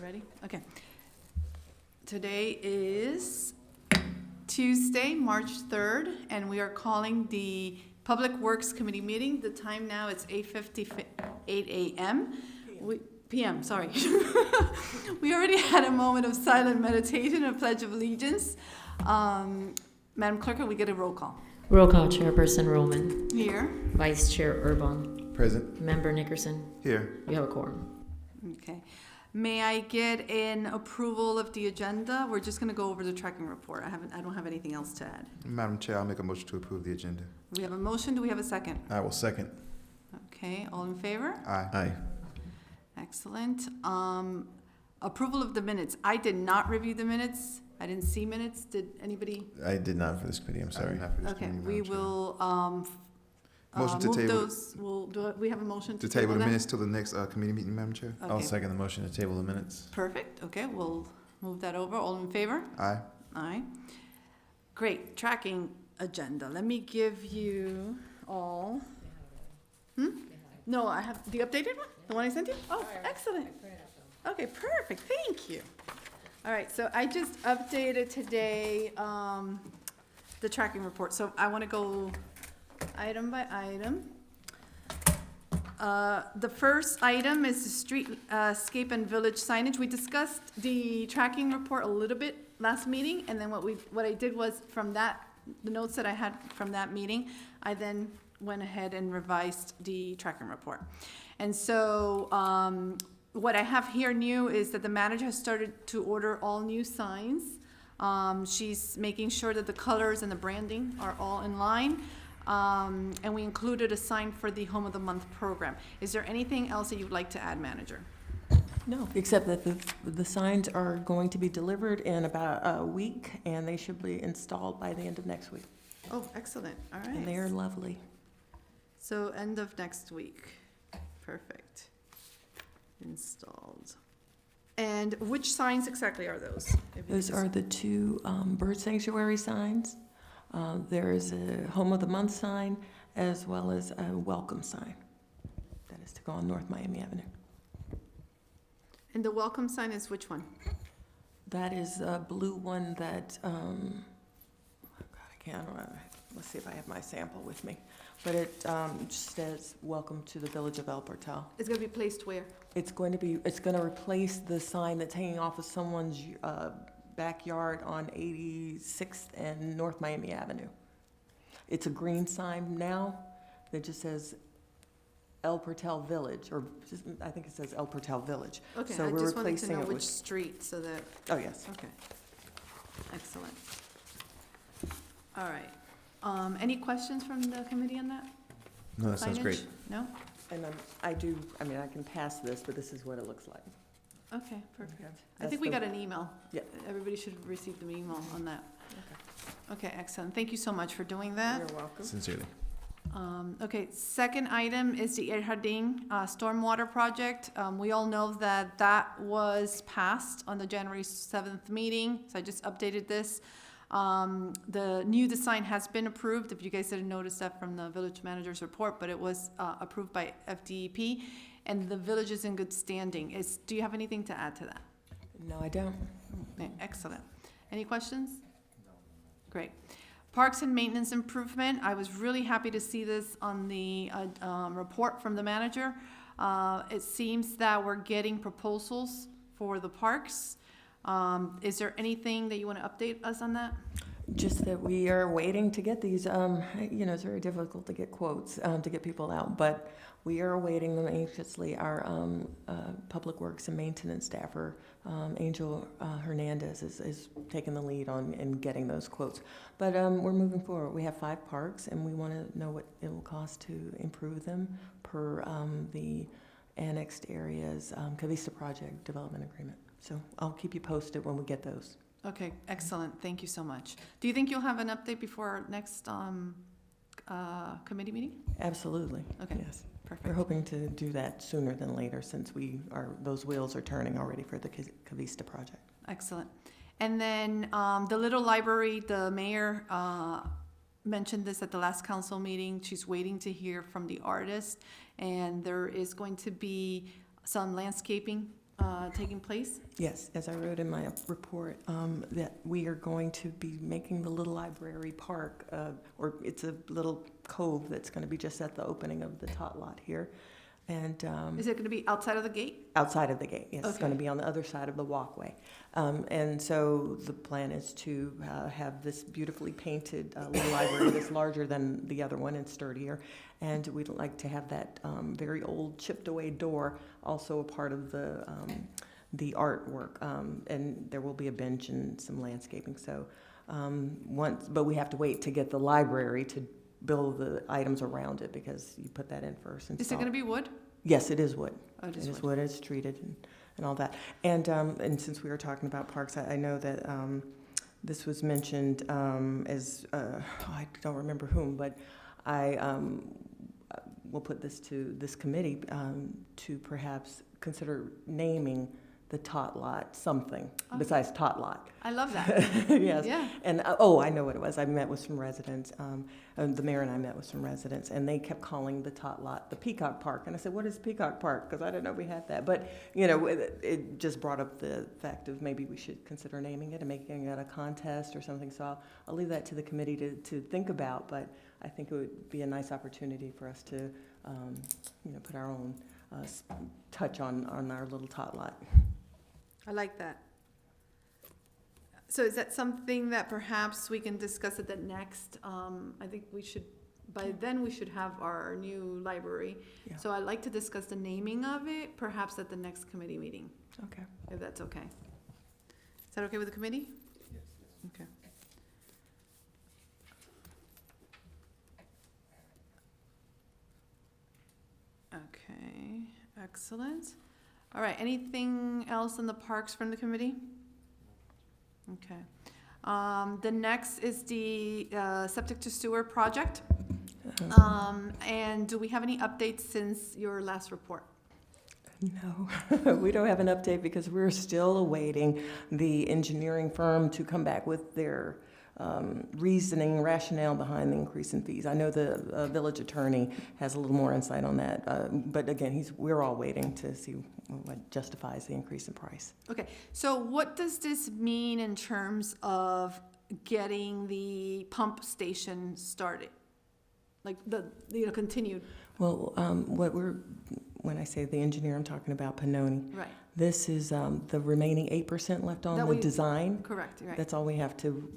Ready? Okay. Today is Tuesday, March 3rd, and we are calling the Public Works Committee meeting. The time now is 8:58 a.m. PM, sorry. We already had a moment of silent meditation and pledge of allegiance. Madam Clerk, can we get a roll call? Roll call, Chairperson Roman. Here. Vice Chair Urban. Present. Member Nickerson. Here. You have a quorum. Okay. May I get an approval of the agenda? We're just gonna go over the tracking report. I don't have anything else to add. Madam Chair, I'll make a motion to approve the agenda. We have a motion. Do we have a second? I will second. Okay, all in favor? Aye. Aye. Excellent. Approval of the minutes. I did not review the minutes. I didn't see minutes. Did anybody? I did not for this committee, I'm sorry. Okay, we will, Motion to move table. those. We have a motion To table the that? minutes till the next committee meeting, Madam Chair? I'll Okay, second the motion to table the minutes. perfect. Okay, we'll move that over. All in favor? Aye. Aye. Great, tracking agenda. Let me give you all. No, I have the updated one, the one I sent you? Oh, excellent. Okay, perfect, thank you. All right, so I just updated today, the tracking report, so I wanna go item by item. The first item is the streetscape and village signage. We discussed the tracking report a little bit last meeting, and then what I did was from that, the notes that I had from that meeting, I then went ahead and revised the tracking report. And so, what I have here new is that the manager has started to order all new signs. She's making sure that the colors and the branding are all in line. And we included a sign for the Home of the Month program. Is there anything else that you'd like to add, manager? No, except that the signs are going to be delivered in about a week, and they should be installed by the end of next week. Oh, excellent, all right. And they are lovely. So end of next week, perfect. Installed. And which signs exactly are those? If you Those could are the two bird sanctuary signs. There is a Home of the Month sign, as well as a welcome sign that is to go on North Miami Avenue. And the welcome sign is which one? That is a blue one that, let's see if I have my sample with me. But it just says, "Welcome to the Village of El Portal." It's gonna be placed where? It's going to replace the sign that's hanging off of someone's backyard on 86th and North Miami Avenue. It's a green sign now that just says El Portal Village, or I think it says El Portal Village. Okay, So I we're just wanted to replacing know it which with- street, so that, Oh, yes. okay. Excellent. All right. Any questions from the committee on that? No, that sounds great. Signage? No? And I can pass this, but this is what it looks like. Okay, perfect. I That's think we the- got an email. Yeah. Everybody should have received an email on that. Okay, excellent. Thank you so much for doing that. You're welcome. Sincerely. Okay, second item is the El Jardín stormwater project. We all know that that was passed on the January 7th meeting, so I just updated this. The new design has been approved, if you guys didn't notice that from the village manager's report, but it was approved by FDEP, and the village is in good standing. Do you have anything to add to that? No, I don't. Okay, excellent. Any questions? No. Great. Parks and maintenance improvement, I was really happy to see this on the report from the manager. It seems that we're getting proposals for the parks. Is there anything that you want to update us on that? Just that we are waiting to get these, it's very difficult to get quotes, to get people out, but we are awaiting them anxiously. Our Public Works and Maintenance staffer, Angel Hernandez, is taking the lead on in getting those quotes. But we're moving forward. We have 5 parks, and we want to know what it will cost to improve them per the annexed areas, Cavista Project Development Agreement. So I'll keep you posted when we get those. Okay, excellent. Thank you so much. Do you think you'll have an update before our next committee meeting? Absolutely. Okay, Yes. We're perfect. hoping to do that sooner than later, since those wheels are turning already for the Cavista project. Excellent. And then the Little Library, the mayor mentioned this at the last council meeting. She's waiting to hear from the artist, and there is going to be some landscaping taking place? Yes, as I wrote in my report, that we are going to be making the Little Library Park, or it's a little cove that's going to be just at the opening of the tot lot here. And Is it going to be outside of the gate? outside of the gate, yes, it's going to Okay. be on the other side of the walkway. And so the plan is to have this beautifully painted little library that's larger than the other one and sturdier. And we'd like to have that very old chipped away door also a part of the artwork. And there will be a bench and some landscaping. So but we have to wait to get the library to build the items around it because you put that in first. Is it going to be wood? Yes, it is wood. Oh, it It is is wood. wood, it's treated and all that. And since we were talking about parks, I know that this was mentioned as, I don't remember whom, but I will put this to this committee to perhaps consider naming the tot lot something Oh. besides tot lot. I love that. Yes. Yeah. And, I know what it was. I met with some residents, the mayor and I met with some residents, and they kept calling the tot lot the Peacock Park. And I said, what is Peacock Park? Because I didn't know we had that. But, it just brought up the fact of maybe we should consider naming it and making it a contest or something. So I'll leave that to the committee to think about, but I think it would be a nice opportunity for us to, put our own touch on our little tot lot. I like that. So is that something that perhaps we can discuss at the next, I think we should, by then we should have our new library. Yeah. So I'd like to discuss the naming of it, perhaps at the next committee meeting, Okay. if that's okay. Is that okay with the committee? Yes. Okay. Okay, excellent. All right, anything else in the parks from the committee? Okay. The next is the septic to sewer project. And do we have any updates since your last report? No, we don't have an update because we're still awaiting the engineering firm to come back with their reasoning, rationale behind the increase in fees. I know the village attorney has a little more insight on that, but again, we're all waiting to see what justifies the increase in price. Okay, so what does this mean in terms of getting the pump station started? Like continued, Well, when I say the engineer, I'm talking about Pannoni. right, This is the remaining 8% left on That the we- design. correct, right. That's all we have to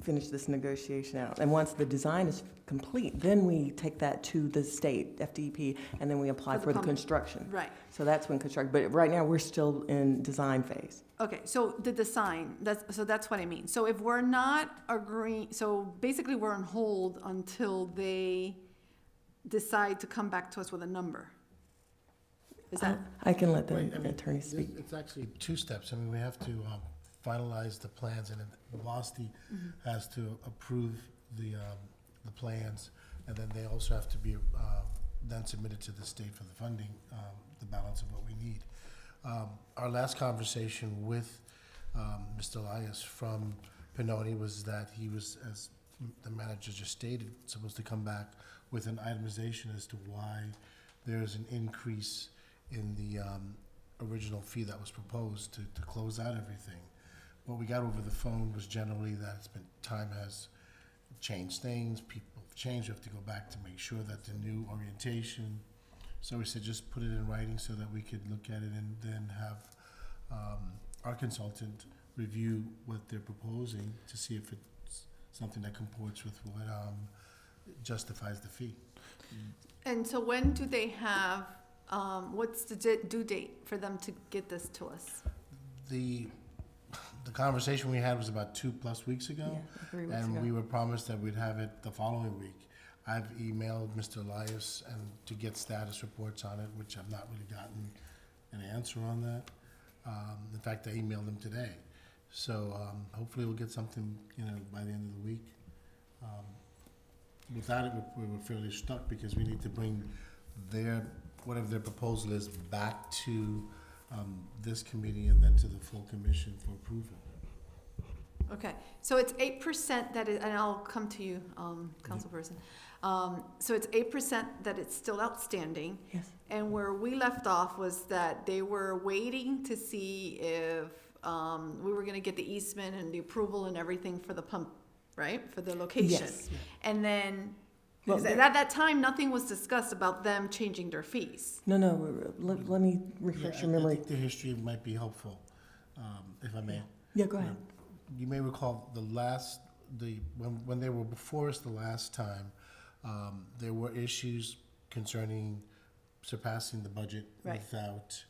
finish this negotiation out. And once the design is complete, then we take that to the state, FDP, and then we apply For the for the pump. construction. Right, So that's when construct, but right now, we're still in design phase. okay, so the design, that's what I mean. So if we're not agreeing, so basically we're on hold until they decide to come back to us with a number. Is that, I can let the Right, I mean, attorney speak. It's actually two steps. I mean, we have to finalize the plans, and then Velocity has to approve the plans, and then they also have to be then submitted to the state for the funding, the balance of what we need. Our last conversation with Mr. Elias from Pannoni was that he was, as the manager just stated, supposed to come back with an itemization as to why there's an increase in the original fee that was proposed to close out everything. What we got over the phone was generally that time has changed things, people have changed, we have to go back to make sure that the new orientation. So we said, just put it in writing so that we could look at it and then have our consultant review what they're proposing to see if it's something that comports with what justifies the fee. and so when do they have, what's the due date for them to get this to us? The conversation we had was about 2+ weeks ago. Yeah, 3 weeks And ago. we were promised that we'd have it the following week. I've emailed Mr. Elias and to get status reports on it, which I've not really gotten an answer on that. In fact, I emailed him today. So hopefully we'll get something, by the end of the week. Without it, we were fairly stuck because we need to bring whatever their proposal is back to this committee and then to the full commission for approval. Okay, so it's 8% that is, and I'll come to you, councilperson. So it's 8% that it's still outstanding. Yes. And where we left off was that they were waiting to see if, we were gonna get the easement and the approval and everything for the pump, right, for the location. Yes. And then, Well, because at that time, nothing was discussed about them changing their fees. No, let me Yeah, refresh your I memory. think the history might be helpful, if I may. Yeah, go ahead. You may recall when they were before us the last time, there were issues concerning surpassing the budget Right. without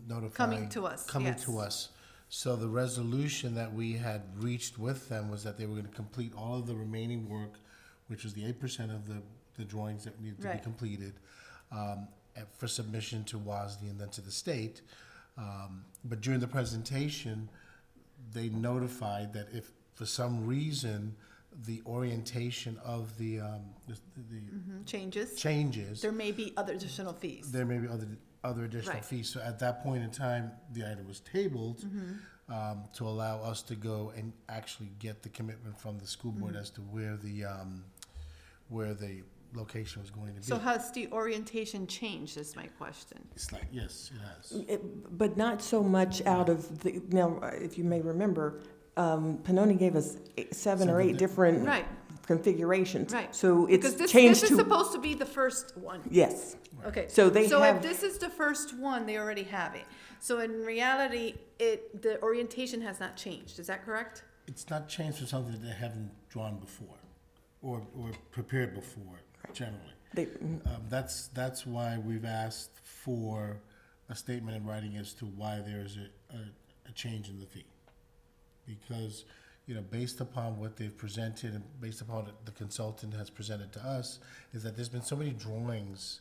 notifying. Coming to us, Coming yes. to us. So the resolution that we had reached with them was that they were gonna complete all of the remaining work, which was the 8% of the drawings that needed to be Right. completed, for submission to WASD and then to the state. But during the presentation, they notified that if for some reason the orientation of the Changes, changes, there may be other additional fees. there may be other additional Right. fees. So at that point in time, the item was tabled to allow us to go and actually get the commitment from the school board as to where the location was going to be. So has the orientation changed, is my question. It's like, yes, it has. But not so much out of the, now, if you may remember, Pannoni gave us 7 or 8 different Right, configurations. right. So Because it's this changed is to, supposed to be the first one. yes. Okay. So they So if have, this is the first one, they already have it. So in reality, the orientation has not changed, is that correct? It's not changed for something that they haven't drawn before or prepared before, generally. they, That's why we've asked for a statement in writing as to why there is a change in the fee. Because, based upon what they've presented and based upon what the consultant has presented to us, is that there's been so many drawings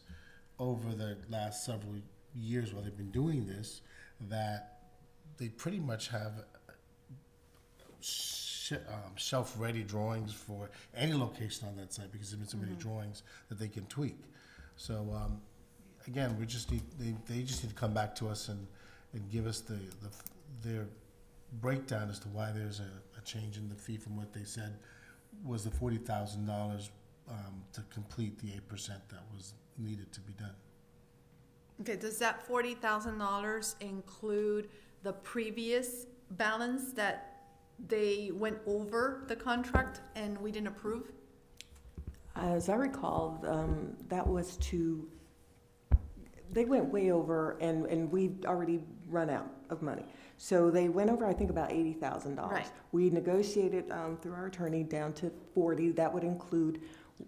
over the last several years while they've been doing this, that they pretty much have shelf-ready drawings for any location on that site, because there's been so many drawings that they can tweak. So, again, they just need to come back to us and give us their breakdown as to why there's a change in the fee from what they said was the $40,000 to complete the 8% that was needed to be done. Okay, does that $40,000 include the previous balance that they went over the contract and we didn't approve? as I recall, that was to, they went way over and we'd already run out of money. So they went over, I think, about $80,000. Right. We negotiated through our attorney down to 40. That would include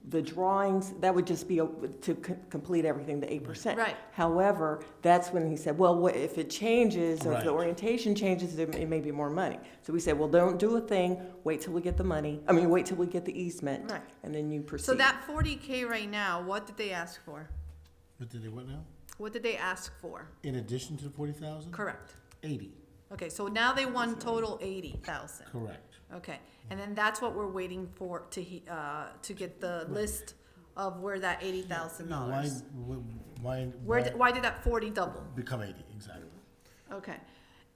the drawings. That would just be to complete everything, the 8%. Right. However, that's when he said, well, what if it changes or if the Right. orientation changes, it may be more money. So we said, well, don't do a thing. Wait till we get the money. I mean, wait till we get the easement, Right. and then you proceed. So that 40K right now, what did they ask for? What did they, what now? What did they ask for? In addition to the 40,000? Correct. 80, Okay, so now they won total 80,000. correct. Okay, and then that's what we're waiting for to get the list of where that $80,000. Why did that 40 double? Become 80, exactly. Okay,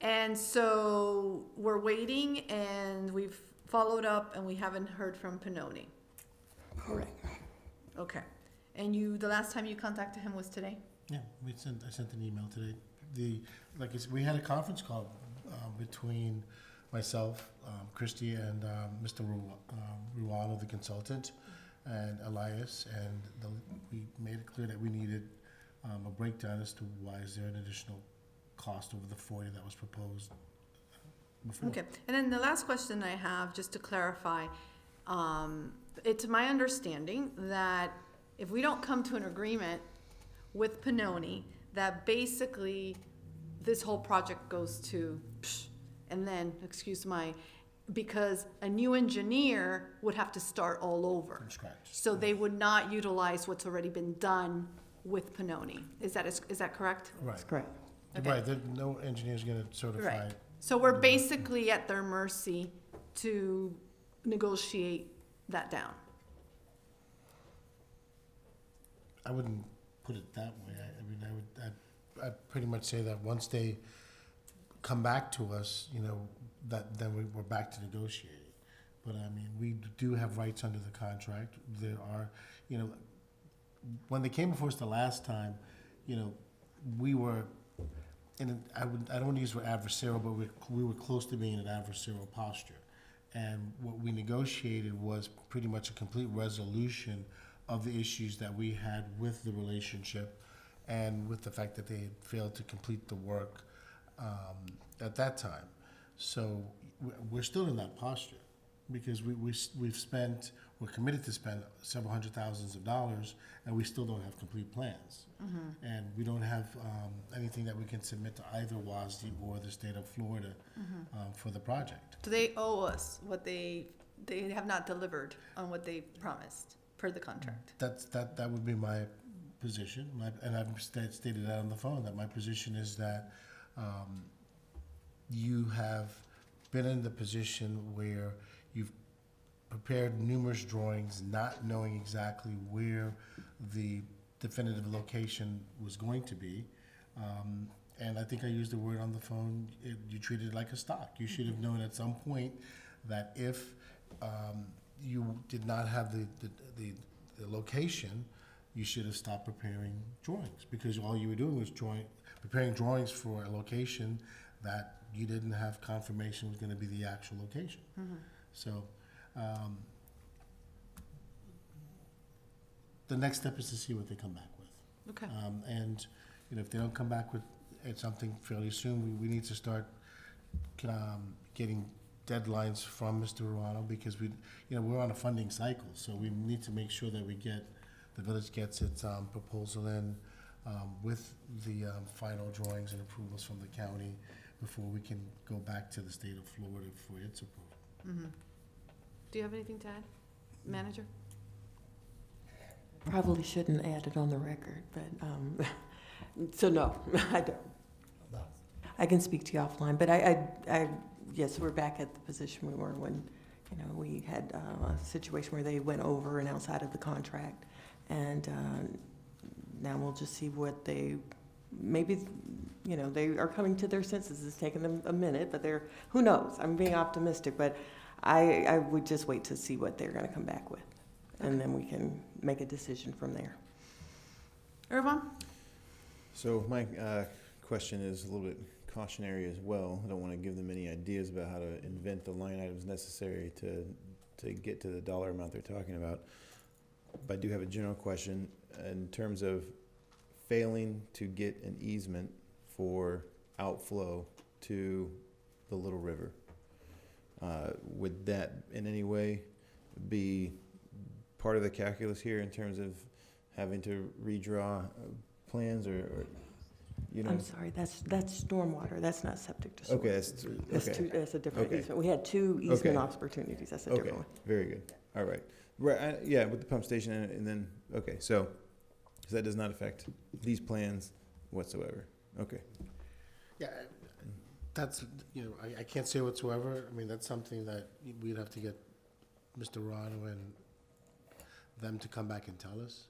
and so we're waiting and we've followed up and we haven't heard from Pannoni. Correct. Okay, and the last time you contacted him was today? Yeah, I sent an email today. Like I said, we had a conference call between myself, Christy, and Mr. Ruano, the consultant, and Elias, and we made it clear that we needed a breakdown as to why is there an additional cost over the 40 that was proposed before. Okay, and then the last question I have, just to clarify, it's my understanding that if we don't come to an agreement with Pannoni, that basically this whole project goes to psh, and then, because a new engineer would have to start all over. From scratch. So they would not utilize what's already been done with Pannoni. Is that correct? Right, That's correct. Okay. right. No engineer's going to certify. Right. So we're basically at their mercy to negotiate that down. I wouldn't put it that way. I mean, I'd pretty much say that once they come back to us, that then we're back to negotiating. But I mean, we do have rights under the contract. There are, when they came before us the last time, you know, we were I don't want to use the word adversarial, but we were close to being in an adversarial posture. And what we negotiated was pretty much a complete resolution of the issues that we had with the relationship and with the fact that they had failed to complete the work at that time. So we're still in that posture because we're committed to spend several hundred thousands of dollars, and we still don't have complete plans. And we don't have anything that we can submit to either WASD or the state of Florida for the project. Do they owe us what they have not delivered on what they promised per the contract? That would be my position, and I've stated that on the phone, that my position is that you have been in the position where you've prepared numerous drawings, not knowing exactly where the definitive location was going to be. And I think I used the word on the phone, you treated it like a stock. You should have known at some point that if you did not have the location, you should have stopped preparing drawings, because all you were doing was preparing drawings for a location that you didn't have confirmation was gonna be the actual location. So, the next step is to see what they come back with. Okay. And, you know, if they don't come back with something fairly soon, we need to start getting deadlines from Mr. Ruano, because we're on a funding cycle, so we need to make sure that the village gets its proposal in with the final drawings and approvals from the county before we can go back to the state of Florida for its approval. Do you have anything to add, manager? Probably shouldn't add it on the record, but, so no, I don't. I can speak to you offline, but yes, we're back at the position we were when, we had a situation where they went over and outside of the contract. And now we'll just see what maybe, they are coming to their senses. It's taken them a minute, but who knows? I'm being optimistic, but I would just wait to see what they're gonna come back with. And then we can make a decision from there. Irvon? So my question is a little bit cautionary as well. I don't want to give them any ideas about how to invent the line items necessary to get to the dollar amount they're talking about. But I do have a general question in terms of failing to get an easement for outflow to the Little River. Would that in any way be part of the calculus here in terms of having to redraw plans or I'm sorry, that's stormwater, that's not septic to source. Okay, That's a different Okay. easement. We had two easement Okay. opportunities, that's a different one. Very good. All right. Right. Yeah, with the pump station and then so that does not affect these plans whatsoever. Okay. Yeah, that's, I can't say whatsoever. I mean, that's something that we'd have to get Mr. Rano and them to come back and tell us,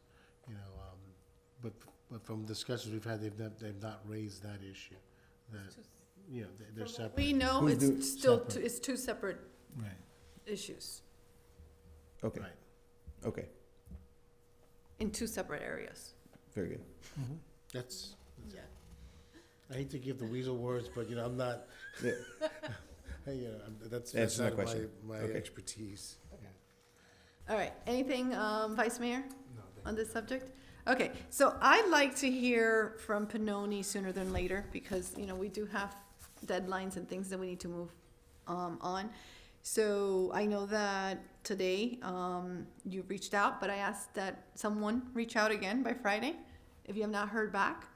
but from discussions we've had, they've not raised that issue, that, they're separate. We know Who's it's the- still, separate. it's two separate Right, issues Okay. right. Okay. in two separate areas. Very good. That's, I hate to give the weasel words, but, I'm not, Yeah. that's Answer my not question. my Okay. expertise. All right, anything, Vice Mayor, on this subject? Okay, so I'd like to hear from Pannoni sooner than later, because, we do have deadlines and things that we need to move on. So I know that today, you reached out, but I asked that someone reach out again by Friday, if you have not heard back.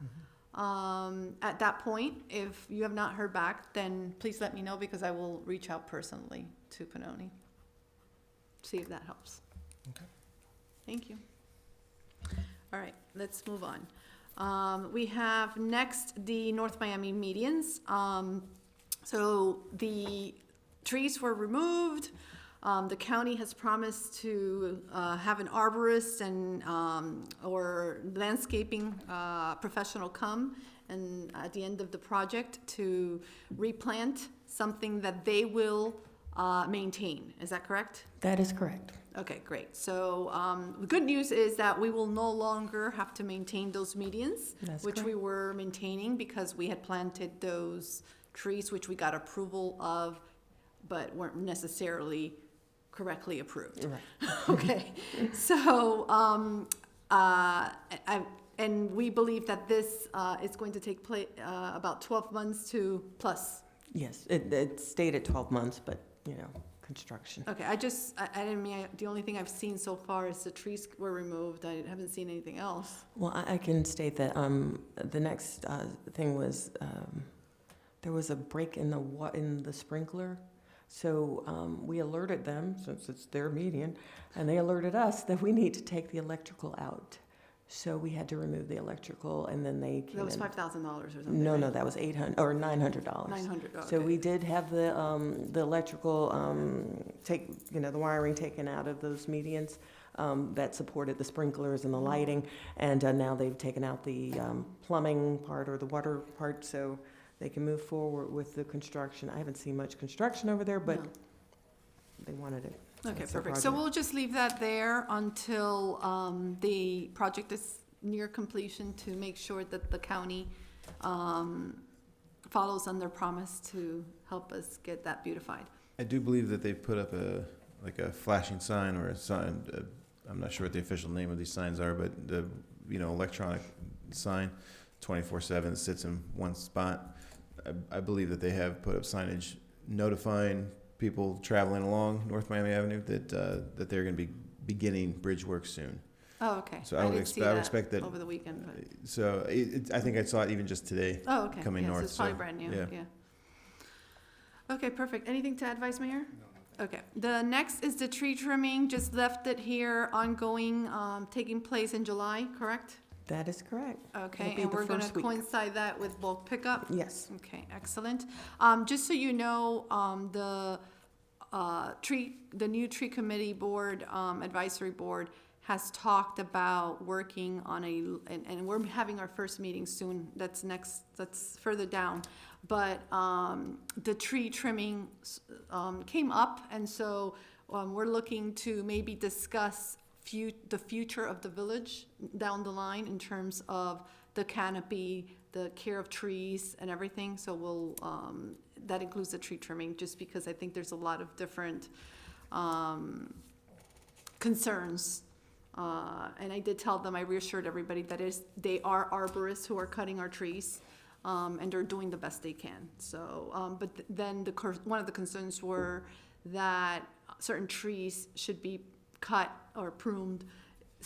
At that point, if you have not heard back, then please let me know, because I will reach out personally to Pannoni. See if that helps. Okay. Thank you. All right, let's move on. We have next the North Miami medians. So the trees were removed. The county has promised to have an arborist and or landscaping professional come and at the end of the project to replant something that they will maintain. Is that correct? That is correct. Okay, great. So the good news is that we will no longer have to maintain those medians, That's which we correct. were maintaining because we had planted those trees, which we got approval of, but weren't necessarily correctly approved. Right. Okay, so, and we believe that this is going to take place about 12 months to plus. Yes, it stayed at 12 months, but, construction. Okay, I didn't mean, the only thing I've seen so far is the trees were removed. I haven't seen anything else. Well, I can state that the next thing was there was a break in the sprinkler. So we alerted them, since it's their median, and they alerted us that we need to take the electrical out. So we had to remove the electrical, and then they came That was in. $5,000 or something, No, right? no, that was $900. $900, So okay. we did have the electrical the wiring taken out of those medians that supported the sprinklers and the lighting, and now they've taken out the plumbing part or the water part, so they can move forward with the construction. I haven't seen much construction over there, but No. they wanted it. Okay, That's their perfect. So project. we'll just leave that there until the project is near completion to make sure that the county follows on their promise to help us get that beautified. I do believe that they've put up a flashing sign or a sign, I'm not sure what the official name of these signs are, but the, electronic sign, 24/7, that sits in one spot. I believe that they have put up signage notifying people traveling along North Miami Avenue that they're going to be beginning bridge work soon. Oh, okay. So I would didn't see expect that. over the weekend, but, So I think I saw it even just today. oh, okay. Coming Yes, north, it's probably so, brand new, yeah. yeah. Okay, perfect. Anything to add, Vice Mayor? Okay. The next is the tree trimming, just left it here, ongoing, taking place in July, correct? That is correct. Okay, be and the we're gonna first week. coincide that with bulk pickup? Yes. Okay, excellent. Just so you know, the new tree committee board, advisory board has talked about working on and we're having our first meeting soon, that's further down. But, the tree trimming, came up, and so, we're looking to maybe discuss the future of the village down the line in terms of the canopy, the care of trees and everything. So we'll, that includes the tree trimming, just because I think there's a lot of different concerns. And I did tell them, I reassured everybody that they are arborists who are cutting our trees, and they're doing the best they can. So, but then one of the concerns were that certain trees should be cut or pruned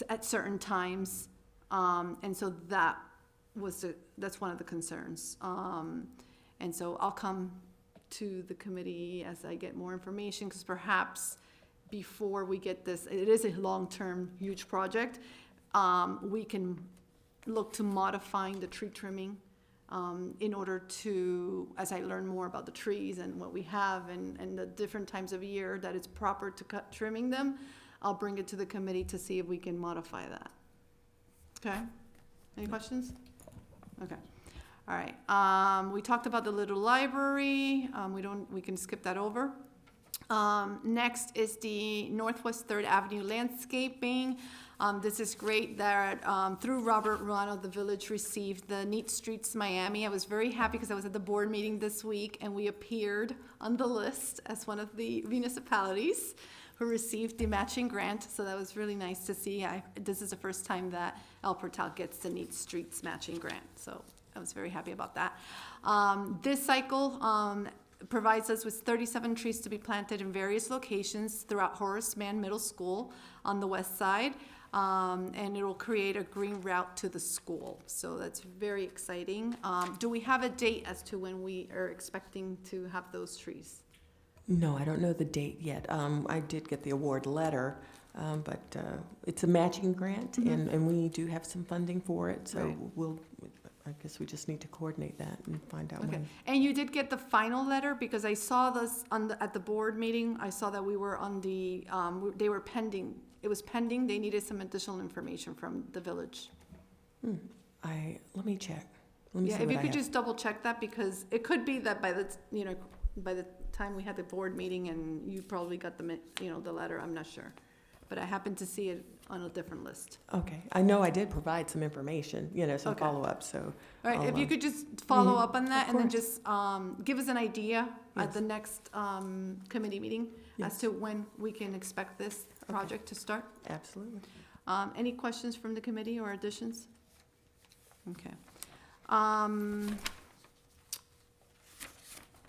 at certain times. And so that's one of the concerns. And so I'll come to the committee as I get more information, because perhaps before we get this, it is a long-term, huge project, we can look to modifying the tree trimming in order to, as I learn more about the trees and what we have and the different times of year that it's proper to cut trimming them, I'll bring it to the committee to see if we can modify that. Okay? Any questions? Okay. All right. We talked about the little library. We can skip that over. Next is the Northwest 3rd Avenue landscaping. This is great that through Robert Ruano, the village received the Neat Streets Miami. I was very happy because I was at the board meeting this week and we appeared on the list as one of the municipalities who received the matching grant. So that was really nice to see. This is the first time that El Portal gets the Neat Streets matching grant. So I was very happy about that. This cycle provides us with 37 trees to be planted in various locations throughout Horace Mann Middle School on the west side. And it will create a green route to the school. So that's very exciting. Do we have a date as to when we are expecting to have those trees? No, I don't know the date yet. I did get the award letter, but it's a matching grant, and we do have some funding for it, so Right. I guess we just need to coordinate that and find out Okay, when. and you did get the final letter, because I saw this at the board meeting, I saw that we were on the, they were pending, it was pending, they needed some additional information from the village. Let me check. Let me Yeah, see if what you I could have. just double check that, because it could be that by the, by the time we had the board meeting, and you probably got the letter, I'm not sure. But I happened to see it on a different list. Okay, I know I did provide some information, some Okay. follow-up, so. All right, if you I'll, could just follow Mhm, up on that, of and then course. just give us an idea at Yes. the next committee meeting as Yes. to when we can expect this project to start. Absolutely. Any questions from the committee or additions? Okay.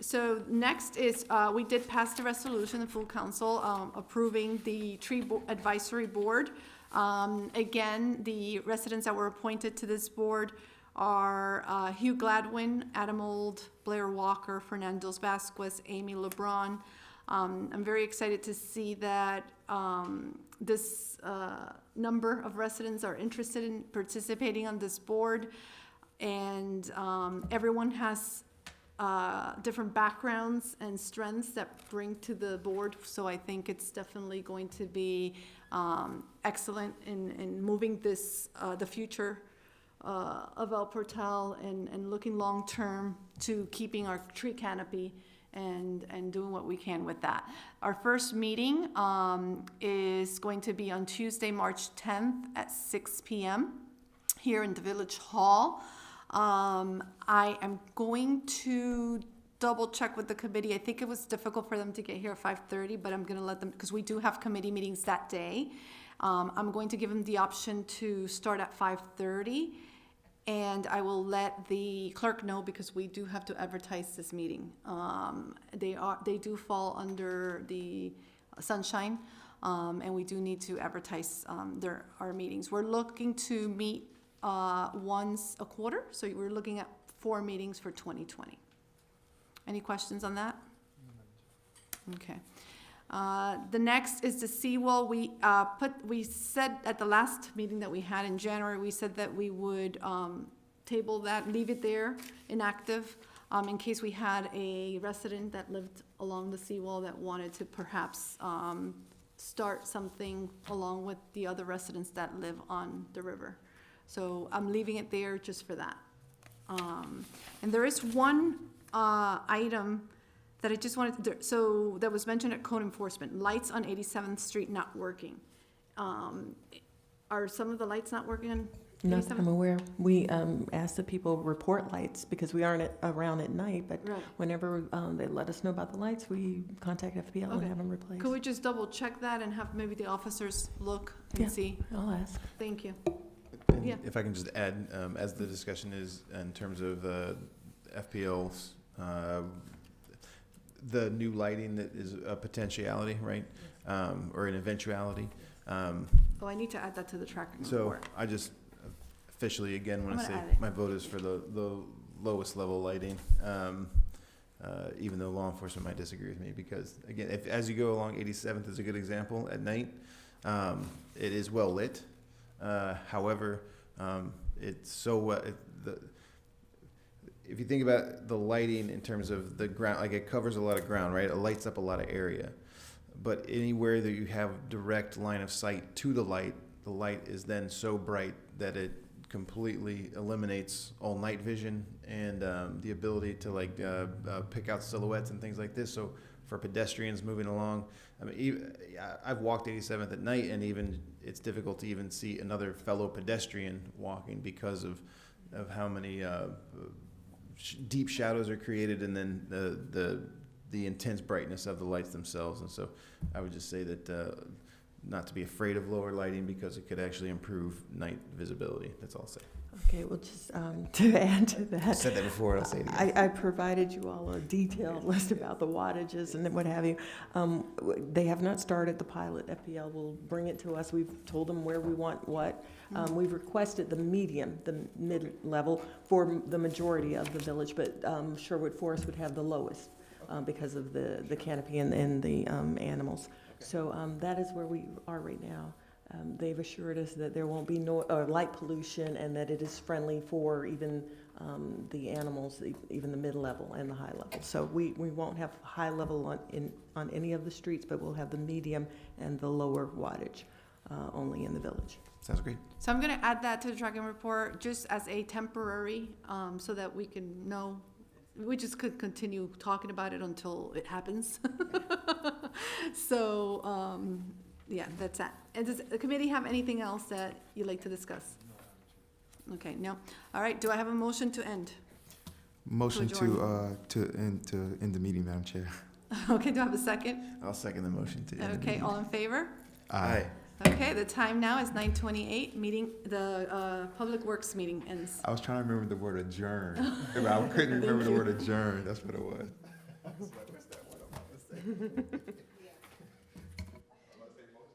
So next is, we did pass the resolution, the full council, approving the advisory board. Again, the residents that were appointed to this board are Hugh Gladwin, Adam Old, Blair Walker, Fernandez Vasquez, Amy LeBron. I'm very excited to see that this number of residents are interested in participating on this board. And everyone has different backgrounds and strengths that bring to the board. So I think it's definitely going to be excellent in moving this, the future of El Portal and looking long-term to keeping our tree canopy and doing what we can with that. Our first meeting is going to be on Tuesday, March 10th at 6 p.m. here in the Village Hall. I am going to double check with the committee. I think it was difficult for them to get here at 5:30, but I'm gonna let them, because we do have committee meetings that day. I'm going to give them the option to start at 5:30, and I will let the clerk know, because we do have to advertise this meeting. They do fall under the sunshine, and we do need to advertise our meetings. We're looking to meet once a quarter, so we're looking at 4 meetings for 2020. Any questions on that? Okay. The next is the seawall. We said at the last meeting that we had in January, we said that we would table that, leave it there inactive, in case we had a resident that lived along the seawall that wanted to perhaps start something along with the other residents that live on the river. So I'm leaving it there just for that. And there is one item that I just wanted to, so that was mentioned at code enforcement, lights on 87th Street not working. Are some of the lights not working on Not that I'm 87th? aware. We ask that people report lights because we aren't around at night, but Right. whenever they let us know about the lights, we contact FPL and Okay. have them replaced. Could we just double check that and have maybe the officers look Yeah. and see? I'll ask. Thank you. And Yeah. if I can just add, as the discussion is in terms of FPL's, the new lighting that is a potentiality, right? Or an eventuality. Oh, I need to add that to the tracking So report. I just officially, again, want I'm to say gonna add it. my vote is for the lowest level lighting. Even though law enforcement might disagree with me, because again, as you go along, 87th is a good example at night. It is well lit. However, it's so if you think about the lighting in terms of the ground, like it covers a lot of ground, right? It lights up a lot of area. But anywhere that you have direct line of sight to the light is then so bright that it completely eliminates all night vision and the ability to pick out silhouettes and things like this. So for pedestrians moving along, I mean, I've walked 87th at night, and even it's difficult to even see another fellow pedestrian walking because of how many deep shadows are created, and then the intense brightness of the lights themselves. And so I would just say that not to be afraid of lower lighting, because it could actually improve night visibility. That's all I'll say. Okay, well, just to add to that. I said that before, and I'll say it again. I provided you all a detailed list about the wattages and what have you. They have not started the pilot. FPL will bring it to us. We've told them where we want what. We've requested the mid-level for the majority of the village, but Sherwood Forest would have the lowest because of the canopy and the animals. So that is where we are right now. They've assured us that there won't be light pollution, and that it is friendly for even the animals, even the mid-level and the high level. So we won't have high level on any of the streets, but we'll have the medium and the lower wattage only in the village. Sounds great. So I'm gonna add that to the tracking report just as a temporary, so that we can know we just could continue talking about it until it happens. So, yeah, that's that. And does the committee have anything else that you'd like to discuss? Okay, no. All right, do I have a motion to end? Motion adjourn. to end the meeting, Madam Chair. Okay, do I have a second? I'll second the motion to end the Okay, meeting. all in favor? Aye. Okay, the time now is 9:28, the Public Works meeting ends. I was trying to remember the word adjourn. I couldn't remember the word adjourn. That's what it was.